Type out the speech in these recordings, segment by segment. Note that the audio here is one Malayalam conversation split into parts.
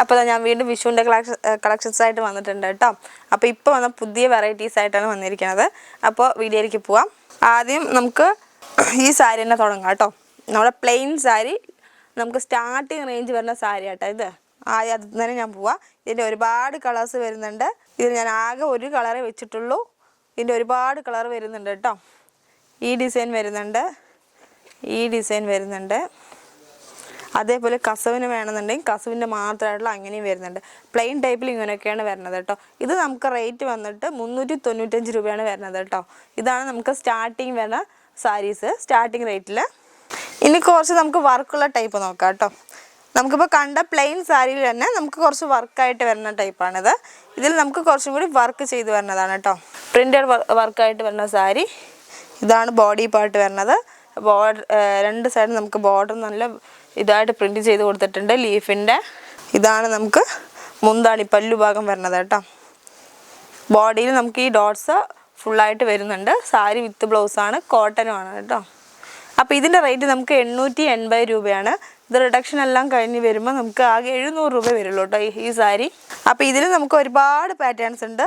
അപ്പോൾ ഞാൻ വീണ്ടും വിഷുവിൻ്റെ കളക്ഷൻസ് ആയിട്ട് വന്നിട്ടുണ്ട് കേട്ടോ. അപ്പോൾ ഇപ്പോൾ വന്ന പുതിയ വെറൈറ്റീസ് ആയിട്ടാണ് വന്നിരിക്കുന്നത്. അപ്പോൾ വീഡിയോയിലേക്ക് പോവാം. ആദ്യം നമുക്ക് ഈ സാരി തന്നെ തുടങ്ങാം കേട്ടോ. നമ്മുടെ പ്ലെയിൻ സാരി, നമുക്ക് സ്റ്റാർട്ടിങ് റേഞ്ച് വരുന്ന സാരി കേട്ടോ ഇത്. ആദ്യം അത് തന്നെ ഞാൻ പോവാം. ഇതിൻ്റെ ഒരുപാട് കളേഴ്സ് വരുന്നുണ്ട്. ഇതിൽ ഞാൻ ആകെ ഒരു കളറേ വെച്ചിട്ടുള്ളൂ. ഇതിൻ്റെ ഒരുപാട് കളർ വരുന്നുണ്ട് കേട്ടോ. ഈ ഡിസൈൻ വരുന്നുണ്ട്, ഈ ഡിസൈൻ വരുന്നുണ്ട്. അതേപോലെ കസവിന് വേണമെന്നുണ്ടെങ്കിൽ കസവിൻ്റെ മാത്രമായിട്ടുള്ള അങ്ങനെയും വരുന്നുണ്ട്. പ്ലെയിൻ ടൈപ്പിൽ ഇങ്ങനെയൊക്കെയാണ് വരുന്നത് കേട്ടോ. ഇത് നമുക്ക് റേറ്റ് വന്നിട്ട് 395 രൂപയാണ് വരുന്നത് കേട്ടോ. ഇതാണ് നമുക്ക് സ്റ്റാർട്ടിങ് വരുന്ന സാരീസ്, സ്റ്റാർട്ടിങ് റേറ്റിൽ. ഇനി കുറച്ച് നമുക്ക് വർക്കുള്ള ടൈപ്പ് നോക്കാം കേട്ടോ. നമുക്കിപ്പോൾ കണ്ട പ്ലെയിൻ സാരിയിൽ തന്നെ നമുക്ക് കുറച്ച് വർക്കായിട്ട് വരുന്ന ടൈപ്പാണിത്. ഇതിൽ നമുക്ക് കുറച്ചും കൂടി വർക്ക് ചെയ്ത് വരുന്നതാണ് കേട്ടോ. പ്രിൻറ്റഡ് വർക്കായിട്ട് വരുന്ന സാരി. ഇതാണ് ബോഡി പാർട്ട് വരുന്നത്. രണ്ട് സൈഡും നമുക്ക് ബോർഡർ നല്ല ഇതായിട്ട് പ്രിൻറ്റ് ചെയ്ത് കൊടുത്തിട്ടുണ്ട് ലീഫിൻ്റെ. ഇതാണ് നമുക്ക് മുന്താണി പല്ലു ഭാഗം വരുന്നത് കേട്ടോ. ബോഡിയിൽ നമുക്ക് ഈ ഡോട്ട്സ് ഫുള്ളായിട്ട് വരുന്നുണ്ട്. സാരി വിത്ത് ബ്ലൗസാണ്, കോട്ടനുമാണ് കേട്ടോ. അപ്പോൾ ഇതിൻ്റെ റേറ്റ് നമുക്ക് 880 രൂപയാണ്. ഇത് റിഡക്ഷൻ എല്ലാം കഴിഞ്ഞ് വരുമ്പോൾ നമുക്ക് ആകെ 700 രൂപ വരുള്ളൂ കേട്ടോ ഈ സാരി. അപ്പോൾ ഇതിൽ നമുക്ക് ഒരുപാട് പാറ്റേൺസ് ഉണ്ട്.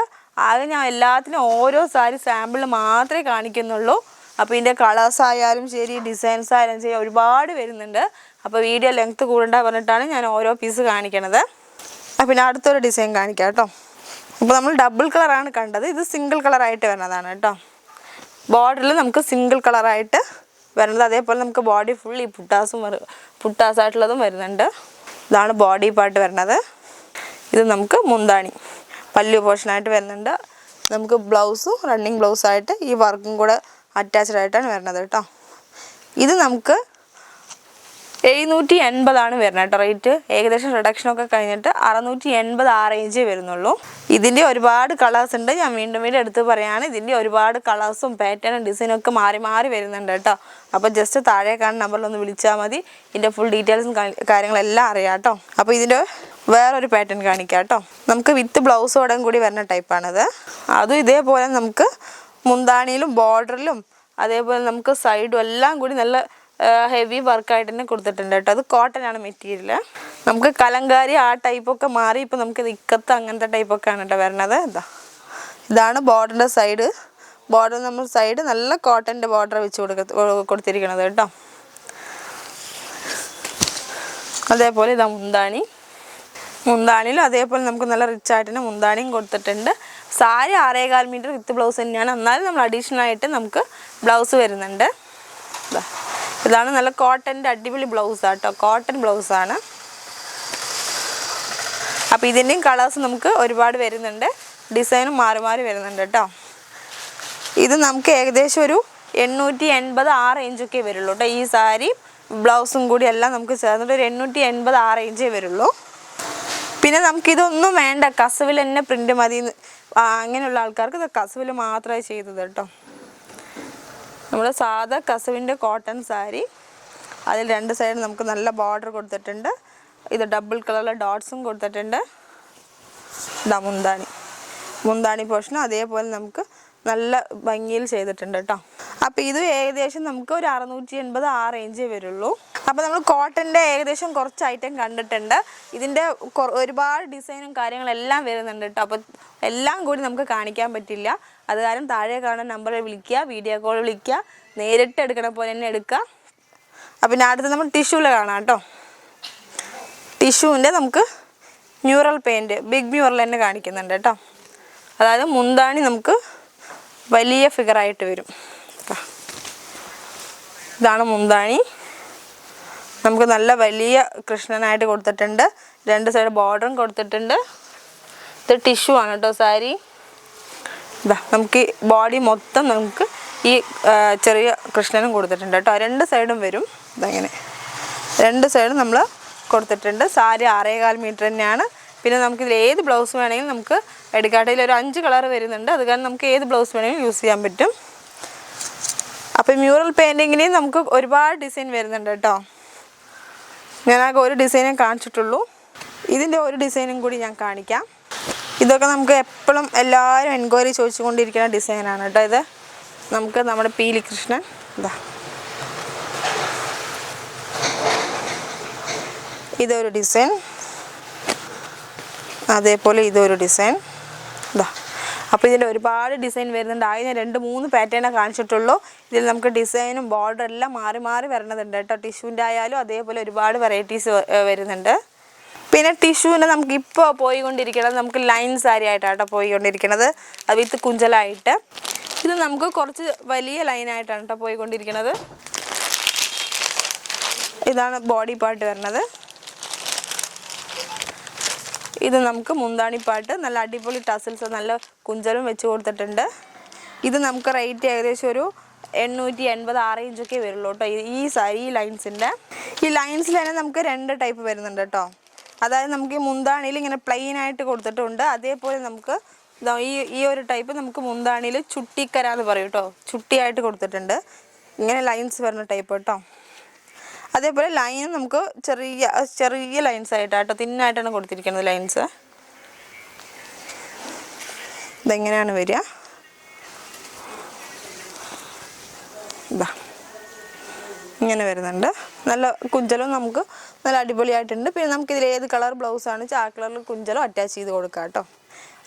ആകെ ഞാൻ എല്ലാത്തിനും ഓരോ സാരി സാമ്പിൾ മാത്രമേ കാണിക്കുന്നുള്ളൂ. അപ്പോൾ ഇതിൻ്റെ കളേഴ്സ് ആയാലും ശരി, ഡിസൈൻസ് ആയാലും ശരി, ഒരുപാട് വരുന്നുണ്ട്. അപ്പോൾ വീഡിയോ ലെങ്ത്ത് കൂടണ്ട പറഞ്ഞിട്ടാണ് ഞാൻ ഓരോ പീസ് കാണിക്കണത്. പിന്നെ അടുത്തൊരു ഡിസൈൻ കാണിക്കാം കേട്ടോ. അപ്പോൾ നമ്മൾ ഡബിൾ കളറാണ് കണ്ടത്. ഇത് സിംഗിൾ കളറായിട്ട് വരുന്നതാണ് കേട്ടോ. ബോർഡറിൽ നമുക്ക് സിംഗിൾ കളറായിട്ട് വരുന്നത്. അതേപോലെ നമുക്ക് ബോഡി ഫുൾ ഈ പുട്ടാസായിട്ടുള്ളതും വരുന്നുണ്ട്. ഇതാണ് ബോഡി പാർട്ട് വരുന്നത്. ഇത് നമുക്ക് മുന്താണി പല്ലു പോർഷനായിട്ട് വരുന്നുണ്ട്. നമുക്ക് ബ്ലൗസും റണ്ണിങ് ബ്ലൗസായിട്ട് ഈ വർക്കും കൂടെ അറ്റാച്ച്ഡ് ആയിട്ടാണ് വരുന്നത് കേട്ടോ. ഇത് നമുക്ക് 780 വരുന്നത് കേട്ടോ റേറ്റ്. ഏകദേശം റിഡക്ഷനൊക്കെ കഴിഞ്ഞിട്ട് 680 ആ റേഞ്ചേ വരുന്നുള്ളൂ. ഇതിൻ്റെ ഒരുപാട് കളേഴ്സ് ഉണ്ട്. ഞാൻ വീണ്ടും എടുത്ത് പറയുകയാണ്, ഇതിൻ്റെ ഒരുപാട് കളേഴ്സും പാറ്റേണും ഡിസൈനും ഒക്കെ മാറി വരുന്നുണ്ട് കേട്ടോ. അപ്പോൾ ജസ്റ്റ് താഴെ കാണുന്ന നമ്പറിലൊന്ന് വിളിച്ചാൽ മതി. ഇതിൻ്റെ ഫുൾ ഡീറ്റെയിൽസും കാര്യങ്ങളെല്ലാം അറിയാം കേട്ടോ. അപ്പോൾ ഇതിൻ്റെ വേറൊരു പാറ്റേൺ കാണിക്കാം കേട്ടോ. നമുക്ക് വിത്ത് ബ്ലൗസോടും കൂടി വരുന്ന ടൈപ്പാണിത്. അതും ഇതേപോലെ നമുക്ക് മുന്താണിയിലും ബോർഡറിലും അതേപോലെ നമുക്ക് സൈഡും എല്ലാം കൂടി നല്ല ഹെവി വർക്കായിട്ട് തന്നെ കൊടുത്തിട്ടുണ്ട് കേട്ടോ. അത് കോട്ടനാണ് മെറ്റീരിയൽ. നമുക്ക് കലങ്കാരി ആ ടൈപ്പൊക്കെ മാറി ഇപ്പോൾ നമുക്ക് ഇക്കത്ത് അങ്ങനത്തെ ടൈപ്പൊക്കെയാണ് കേട്ടോ വരുന്നത്. ഇതാണ് ബോർഡറിൻ്റെ സൈഡ്. ബോർഡർ നമ്മൾ സൈഡ് നല്ല കോട്ടൻ്റെ ബോർഡർ വെച്ച് കൊടുത്തിരിക്കണത് കേട്ടോ. അതേപോലെ ഇതാ മുന്താണിയിലും അതേപോലെ നമുക്ക് നല്ല റിച്ച് ആയിട്ട് തന്നെ മുന്താണിയും കൊടുത്തിട്ടുണ്ട്. സാരി 6.25 മീറ്റർ വിത്ത് ബ്ലൗസ് തന്നെയാണ്. എന്നാലും നമ്മൾ അഡീഷണൽ ആയിട്ട് നമുക്ക് ബ്ലൗസ് വരുന്നുണ്ട്. ഇതാണ് നല്ല കോട്ടൻ്റെ അടിപൊളി ബ്ലൗസാണ് കേട്ടോ. കോട്ടൺ ബ്ലൗസാണ്. അപ്പോൾ ഇതിൻ്റെയും കളേഴ്സ് നമുക്ക് ഒരുപാട് വരുന്നുണ്ട്. ഡിസൈനും മാറി വരുന്നുണ്ട് കേട്ടോ. ഇത് നമുക്ക് ഏകദേശം ഒരു 880 ആ റേഞ്ചൊക്കെ വരുള്ളൂ കേട്ടോ. ഈ സാരി ബ്ലൗസും കൂടി എല്ലാം നമുക്ക് ചേർന്നിട്ട് ഒരു 880 ആ റേഞ്ചേ വരുള്ളൂ. പിന്നെ നമുക്കിതൊന്നും വേണ്ട, കസവിൽ തന്നെ പ്രിൻ്റ് മതി അങ്ങനെയുള്ള ആൾക്കാർക്ക് ഇത് കസവിൽ മാത്രമേ ചെയ്തത് കേട്ടോ. നമ്മുടെ സാധാ കസവിൻ്റെ കോട്ടൺ സാരി. അതിൽ രണ്ട് സൈഡ് നമുക്ക് നല്ല ബോർഡർ കൊടുത്തിട്ടുണ്ട്. ഇത് ഡബിൾ കളറിലെ ഡോട്ട്സും കൊടുത്തിട്ടുണ്ട്. ഇതാ മുന്താണി പോർഷനും അതേപോലെ നമുക്ക് നല്ല ഭംഗിയിൽ ചെയ്തിട്ടുണ്ട് കേട്ടോ. അപ്പോൾ ഇത് ഏകദേശം നമുക്ക് ഒരു 680 ആ റേഞ്ചേ വരുള്ളൂ. അപ്പോൾ നമ്മൾ കോട്ടൻ്റെ ഏകദേശം കുറച്ച് ഐറ്റം കണ്ടിട്ടുണ്ട്. ഇതിൻ്റെ ഒരുപാട് ഡിസൈനും കാര്യങ്ങളെല്ലാം വരുന്നുണ്ട് കേട്ടോ. അപ്പോൾ എല്ലാം കൂടി നമുക്ക് കാണിക്കാൻ പറ്റില്ല. അത് കാരണം താഴെ കാണുന്ന നമ്പറിൽ വിളിക്കുക, വീഡിയോ കോൾ വിളിക്കുക, നേരിട്ട് എടുക്കണ പോലെ തന്നെ എടുക്കുക. അപ്പം പിന്നെ അടുത്ത് നമ്മൾ ടിഷ്യൂവിൽ കാണാം കേട്ടോ. ടിഷ്യൂവിൻ്റെ നമുക്ക് മ്യൂറൽ പെയിൻറ്റ് ബിഗ് മ്യൂറൽ തന്നെ കാണിക്കുന്നുണ്ട് കേട്ടോ. അതായത് മുന്താണി നമുക്ക് വലിയ ഫിഗറായിട്ട് വരും. ഇതാണ് മുന്താണി. നമുക്ക് നല്ല വലിയ കൃഷ്ണനായിട്ട് കൊടുത്തിട്ടുണ്ട്. രണ്ട് സൈഡ് ബോർഡറും കൊടുത്തിട്ടുണ്ട്. ഇത് ടിഷ്യൂ ആണ് കേട്ടോ സാരി. നമുക്ക് ബോഡി മൊത്തം നമുക്ക് ഈ ചെറിയ കൃഷ്ണനും കൊടുത്തിട്ടുണ്ട് കേട്ടോ. രണ്ട് സൈഡും വരും. ഇതങ്ങനെ രണ്ട് സൈഡും നമ്മൾ കൊടുത്തിട്ടുണ്ട്. സാരി 6.25 മീറ്റർ തന്നെയാണ്. പിന്നെ നമുക്കിതിൽ ഏത് ബ്ലൗസ് വേണമെങ്കിലും നമുക്ക് എടുക്കാട്ടയിൽ ഒരു 5 കളർ വരുന്നുണ്ട്. അത് കാരണം നമുക്ക് ഏത് ബ്ലൗസ് വേണമെങ്കിലും യൂസ് ചെയ്യാൻ പറ്റും. അപ്പോൾ മ്യൂറൽ പെയിൻറ്റിങ്ങിന് നമുക്ക് ഒരുപാട് ഡിസൈൻ വരുന്നുണ്ട് കേട്ടോ. ഞാനാകെ ഒരു ഡിസൈനേ കാണിച്ചിട്ടുള്ളൂ. ഇതിൻ്റെ ഒരു ഡിസൈനും കൂടി ഞാൻ കാണിക്കാം. ഇതൊക്കെ നമുക്ക് എപ്പോഴും എല്ലാവരും എൻക്വയറി ചോദിച്ചുകൊണ്ടിരിക്കുന്ന ഡിസൈനാണ് കേട്ടോ. ഇത് നമുക്ക് നമ്മുടെ പീലി കൃഷ്ണൻ ഇതൊരു ഡിസൈൻ. അതേപോലെ ഇതൊരു ഡിസൈൻ ഇതാ. അപ്പോൾ ഇതിൽ ഒരുപാട് ഡിസൈൻ വരുന്നുണ്ട്. ആദ്യം 2-3 പാറ്റേണേ കാണിച്ചിട്ടുള്ളൂ. ഇതിൽ നമുക്ക് ഡിസൈനും ബോർഡർ എല്ലാം മാറി മാറി വരണതുണ്ട് കേട്ടോ. ടിഷ്യൂൻ്റെ ആയാലും അതേപോലെ ഒരുപാട് വെറൈറ്റീസ് വരുന്നുണ്ട്. പിന്നെ ടിഷ്യൂവിന് നമുക്ക് ഇപ്പോൾ പോയിക്കൊണ്ടിരിക്കുന്നത് നമുക്ക് ലൈൻ സാരി ആയിട്ടാണ് കേട്ടോ പോയിക്കൊണ്ടിരിക്കുന്നത്. അത് വിത്ത് കുഞ്ചലായിട്ട്. ഇത് നമുക്ക് കുറച്ച് വലിയ ലൈനായിട്ടാണ് കേട്ടോ പോയിക്കൊണ്ടിരിക്കുന്നത്. ഇതാണ് ബോഡി പാർട്ട് വരുന്നത്. ഇത് നമുക്ക് മുന്താണി പാട്ട് നല്ല അടിപൊളി ടസിൽസ് നല്ല കുഞ്ചലും വെച്ച് കൊടുത്തിട്ടുണ്ട്. ഇത് നമുക്ക് റേറ്റ് ഏകദേശം ഒരു 880 ആ റേഞ്ചൊക്കെ വരുള്ളൂ കേട്ടോ ഈ സാരി. ഈ ലൈൻസിൽ തന്നെ നമുക്ക് 2 ടൈപ്പ് വരുന്നുണ്ട് കേട്ടോ. അതായത് നമുക്ക് ഈ മുന്താണിയിൽ ഇങ്ങനെ പ്ലെയിൻ ആയിട്ട് കൊടുത്തിട്ടുണ്ട്. അതേപോലെ നമുക്ക് ഈ ഒരു ടൈപ്പ് നമുക്ക് മുന്താണിയിൽ ചുട്ടിക്കര എന്ന് പറയും കേട്ടോ. ചുട്ടിയായിട്ട് കൊടുത്തിട്ടുണ്ട്. ഇങ്ങനെ ലൈൻസ് വരുന്ന ടൈപ്പ് കേട്ടോ. അതേപോലെ ലൈൻ നമുക്ക് ചെറിയ ലൈൻസ് ആയിട്ടാട്ടോ തിന്നായിട്ടാണ് കൊടുത്തിരിക്കുന്നത് ലൈൻസ്. ഇതെങ്ങനെയാണ് വരിക? ഇതാ ഇങ്ങനെ വരുന്നുണ്ട്. നല്ല കുഞ്ചലും നമുക്ക് നല്ല അടിപൊളിയായിട്ടുണ്ട്. പിന്നെ നമുക്കിതിൽ ഏത് കളർ ബ്ലൗസാണ് വെച്ചാൽ ആ കളറിൽ കുഞ്ചലും അറ്റാച്ച് ചെയ്ത് കൊടുക്കാം കേട്ടോ.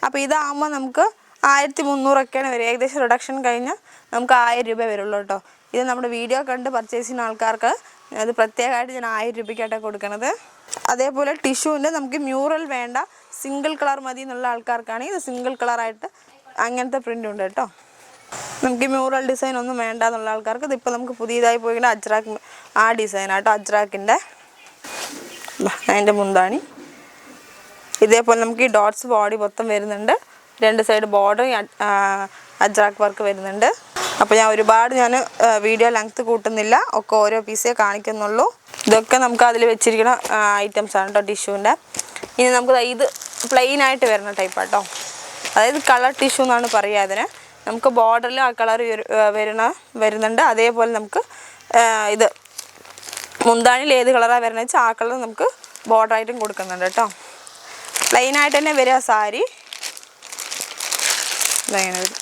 അപ്പോൾ ഇതാകുമ്പോൾ നമുക്ക് 1300ഒക്കെയാണ് വരിക. ഏകദേശം റിഡക്ഷൻ കഴിഞ്ഞാൽ നമുക്ക് 1000 രൂപ വരുള്ളൂ കേട്ടോ. ഇത് നമ്മുടെ വീഡിയോ കണ്ട് പർച്ചേസ് ചെയ്യുന്ന ആൾക്കാർക്ക് അത് പ്രത്യേകമായിട്ട് ഞാൻ 1000 രൂപയ്ക്കായിട്ടാണ് കൊടുക്കുന്നത്. അതേപോലെ ടിഷ്യൂവിൻ്റെ നമുക്ക് മ്യൂറൽ വേണ്ട, സിംഗിൾ കളർ മതി എന്നുള്ള ആൾക്കാർക്കാണെങ്കിൽ ഇത് സിംഗിൾ കളറായിട്ട് അങ്ങനത്തെ പ്രിൻ്റ് ഉണ്ട് കേട്ടോ. നമുക്ക് മ്യൂറൽ ഡിസൈൻ ഒന്നും വേണ്ട എന്നുള്ള ആൾക്കാർക്ക് ഇതിപ്പോൾ നമുക്ക് പുതിയതായി പോയിക്കുന്ന അജ്രാക്ക് ആ ഡിസൈനാട്ടോ. അജ്രാക്കിൻ്റെ അതിൻ്റെ മുന്താണി. ഇതേപോലെ നമുക്ക് ഈ ഡോട്ട്സ് ബോഡി മൊത്തം വരുന്നുണ്ട്. 2 സൈഡ് ബോർഡർ അജ്രാക്ക് വർക്ക് വരുന്നുണ്ട്. അപ്പോൾ ഞാൻ വീഡിയോ ലെങ്ത്ത് കൂട്ടുന്നില്ല. ഒക്കെ ഓരോ പീസേ കാണിക്കുന്നുള്ളൂ. ഇതൊക്കെ നമുക്ക് അതിൽ വെച്ചിരിക്കുന്ന ഐറ്റംസാണ് കേട്ടോ ടിഷ്യൂവിൻ്റെ. ഇനി നമുക്ക് ഇത് പ്ലെയിൻ ആയിട്ട് വരുന്ന ടൈപ്പാട്ടോ. അതായത് കളർ ടിഷ്യൂ എന്നാണ് പറയുക അതിന്. നമുക്ക് ബോർഡറിൽ ആ കളർ വരുന്നുണ്ട്. അതേപോലെ നമുക്ക് ഇത് മുന്താണിയിൽ ഏത് കളറാണ് വരുന്നത് വെച്ചാൽ ആ കളർ നമുക്ക് ബോർഡറായിട്ടും കൊടുക്കുന്നുണ്ട് കേട്ടോ. പ്ലെയിനായിട്ട് തന്നെ വരിക സാരി. ഇതെങ്ങനെ വരും?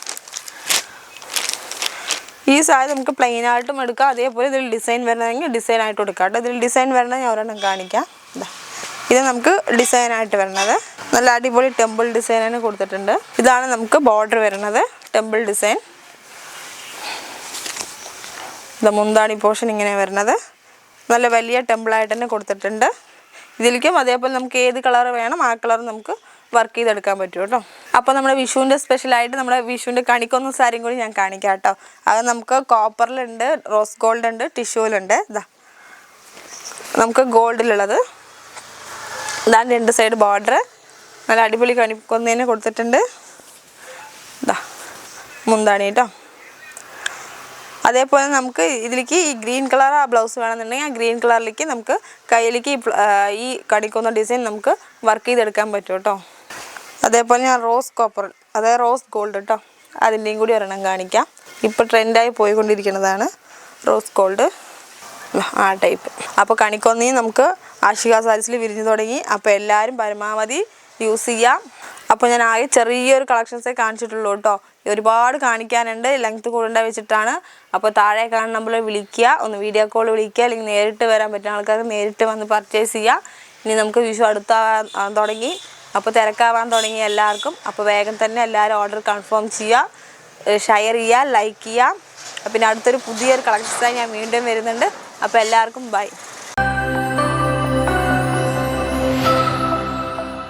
ഈ സാരി നമുക്ക് പ്ലെയിനായിട്ടും എടുക്കാം. അതേപോലെ ഇതിൽ ഡിസൈൻ വരണമെങ്കിൽ ഡിസൈനായിട്ട് കൊടുക്കാം കേട്ടോ. ഇതിൽ ഡിസൈൻ വരണത് ഞാൻ ഒരെണ്ണം കാണിക്കാം. ഇത് നമുക്ക് ഡിസൈനായിട്ട് വരണത് നല്ല അടിപൊളി ടെമ്പിൾ ഡിസൈനാണ് കൊടുത്തിട്ടുണ്ട്. ഇതാണ് നമുക്ക് ബോർഡർ വരുന്നത്, ടെമ്പിൾ ഡിസൈൻ. ഇത് മുന്താണി പോർഷൻ ഇങ്ങനെ വരുന്നത് നല്ല വലിയ ടെമ്പിളായിട്ട് തന്നെ കൊടുത്തിട്ടുണ്ട്. ഇതിലേക്കും അതേപോലെ നമുക്ക് ഏത് കളർ വേണം ആ കളർ നമുക്ക് വർക്ക് ചെയ്തെടുക്കാൻ പറ്റും കേട്ടോ. അപ്പോൾ നമ്മുടെ വിഷുവിൻ്റെ സ്പെഷ്യലായിട്ട് നമ്മുടെ വിഷുവിൻ്റെ കണിക്കൊന്ന സാരിയും കൂടി ഞാൻ കാണിക്കാം കേട്ടോ. അത് നമുക്ക് കോപ്പറിലുണ്ട്, റോസ് ഗോൾഡ് ഉണ്ട്, ടിഷ്യൂലുണ്ട്. ഇതാ നമുക്ക് ഗോൾഡിലുള്ളത്. ഇതാണ് 2 സൈഡ് ബോർഡർ നല്ല അടിപൊളി കണിക്കൊന്നേനെ കൊടുത്തിട്ടുണ്ട്. ഇതാ മുന്താണി കേട്ടോ. അതേപോലെ നമുക്ക് ഇതിലേക്ക് ഈ ഗ്രീൻ കളർ ആ ബ്ലൗസ് വേണമെന്നുണ്ടെങ്കിൽ ആ ഗ്രീൻ കളറിലേക്ക് നമുക്ക് കയ്യിലേക്ക് ഈ കണിക്കൊന്ന ഡിസൈൻ നമുക്ക് വർക്ക് ചെയ്തെടുക്കാൻ പറ്റും കേട്ടോ. അതേപോലെ ഞാൻ റോസ് കോപ്പർ അതായത് റോസ് ഗോൾഡ് കേട്ടോ അതിൻ്റെയും കൂടി ഒരെണ്ണം കാണിക്കാം. ഇപ്പോൾ ട്രെൻഡായി പോയിക്കൊണ്ടിരിക്കുന്നതാണ് റോസ് ഗോൾഡ്, ആ ടൈപ്പ്. അപ്പോൾ കണിക്കൊന്നയും നമുക്ക് ആഷിക സാരീസിൽ വിരിഞ്ഞു തുടങ്ങി. അപ്പോൾ എല്ലാവരും പരമാവധി യൂസ് ചെയ്യാം. അപ്പോൾ ഞാൻ ആകെ ചെറിയൊരു കളക്ഷൻസേ കാണിച്ചിട്ടുള്ളൂ കേട്ടോ. ഒരുപാട് കാണിക്കാനുണ്ട്, ലെങ്ത്ത് കൂടേണ്ട വെച്ചിട്ടാണ്. അപ്പോൾ താഴെ കാണുന്ന നമ്പറിൽ വിളിക്കുക, ഒന്ന് വീഡിയോ കോൾ വിളിക്കുക, അല്ലെങ്കിൽ നേരിട്ട് വരാൻ പറ്റുന്ന ആൾക്കാർക്ക് നേരിട്ട് വന്ന് പർച്ചേസ് ചെയ്യുക. ഇനി നമുക്ക് വിഷു അടുത്താവാൻ തുടങ്ങി, അപ്പോൾ തിരക്കാവാൻ തുടങ്ങി എല്ലാവർക്കും. അപ്പോൾ വേഗം തന്നെ എല്ലാവരും ഓർഡർ കൺഫേം ചെയ്യുക, ഷെയർ ചെയ്യുക, ലൈക്ക് ചെയ്യുക. പിന്നെ അടുത്തൊരു പുതിയൊരു കളക്ഷൻസായി ഞാൻ വീണ്ടും വരുന്നുണ്ട്. അപ്പോൾ എല്ലാവർക്കും ബൈ.